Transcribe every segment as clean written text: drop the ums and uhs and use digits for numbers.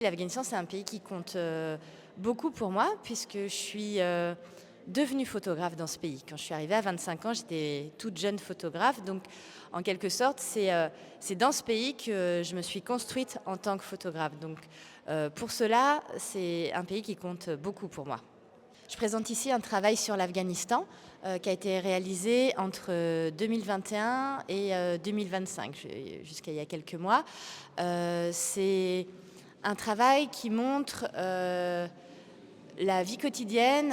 L'Afghanistan, c'est un pays qui compte beaucoup pour moi, puisque je suis devenue photographe dans ce pays. Quand je suis arrivée à 25 ans, j'étais toute jeune photographe. Donc, en quelque sorte, c'est dans ce pays que je me suis construite en tant que photographe. Donc, pour cela, c'est un pays qui compte beaucoup pour moi. Je présente ici un travail sur l'Afghanistan qui a été réalisé entre 2021 et 2025, jusqu'à il y a quelques mois. C'est un travail qui montre la vie quotidienne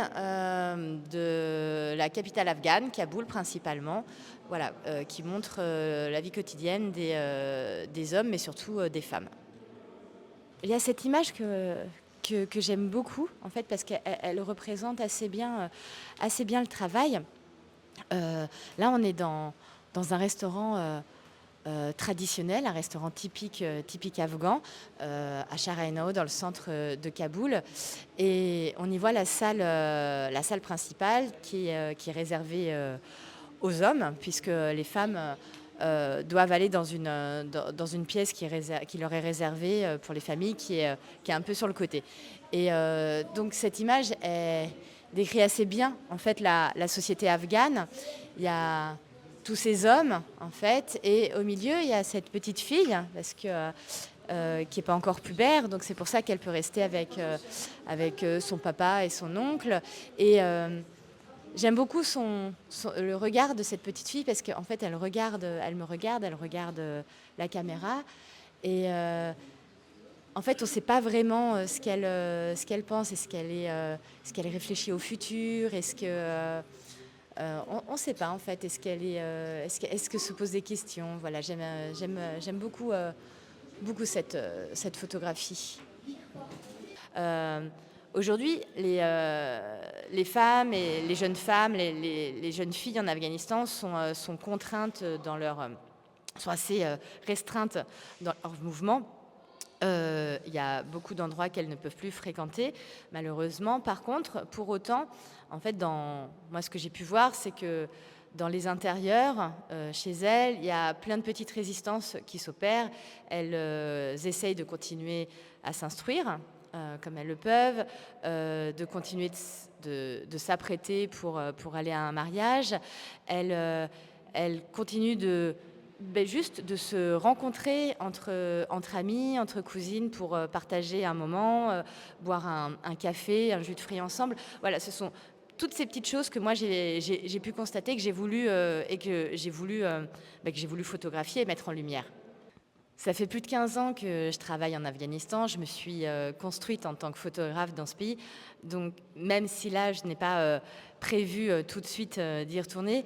de la capitale afghane, Kaboul principalement, voilà, qui montre la vie quotidienne des hommes, mais surtout des femmes. Il y a cette image que j'aime beaucoup, en fait, parce qu'elle représente assez bien le travail. Là, on est dans un restaurant traditionnel, un restaurant typique afghan, à Sharaïnao, dans le centre de Kaboul. Et on y voit la salle principale qui est réservée aux hommes, puisque les femmes doivent aller dans une pièce qui leur est réservée pour les familles, qui est un peu sur le côté. Et donc cette image décrit assez bien en fait la société afghane. Il y a tous ces hommes en fait, et au milieu il y a cette petite fille, parce que qui n'est pas encore pubère, donc c'est pour ça qu'elle peut rester avec son papa et son oncle. Et j'aime beaucoup le regard de cette petite fille, parce qu'en fait elle me regarde, elle regarde la caméra, et en fait on ne sait pas vraiment ce qu'elle pense, est-ce qu'elle réfléchit au futur, est-ce que on ne sait pas en fait, est-ce que se pose des questions. Voilà, j'aime beaucoup cette photographie. Aujourd'hui, les femmes et les jeunes femmes, les jeunes filles en Afghanistan sont contraintes sont assez restreintes dans leur mouvement. Il y a beaucoup d'endroits qu'elles ne peuvent plus fréquenter, malheureusement. Par contre, pour autant, en fait, moi, ce que j'ai pu voir, c'est que dans les intérieurs, chez elles, il y a plein de petites résistances qui s'opèrent. Elles essayent de continuer à s'instruire comme elles le peuvent, de continuer de s'apprêter pour aller à un mariage. Elles continuent juste de se rencontrer entre amis, entre cousines, pour partager un moment, boire un café, un jus de fruits ensemble. Voilà, ce sont toutes ces petites choses que moi j'ai pu constater, que j'ai voulu photographier et mettre en lumière. Ça fait plus de 15 ans que je travaille en Afghanistan. Je me suis construite en tant que photographe dans ce pays. Donc même si là, je n'ai pas prévu tout de suite d'y retourner,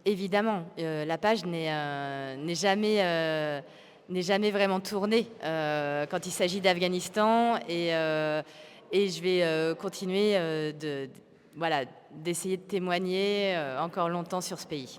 évidemment, la page n'est jamais vraiment tournée quand il s'agit d'Afghanistan, et je vais continuer d'essayer de témoigner encore longtemps sur ce pays.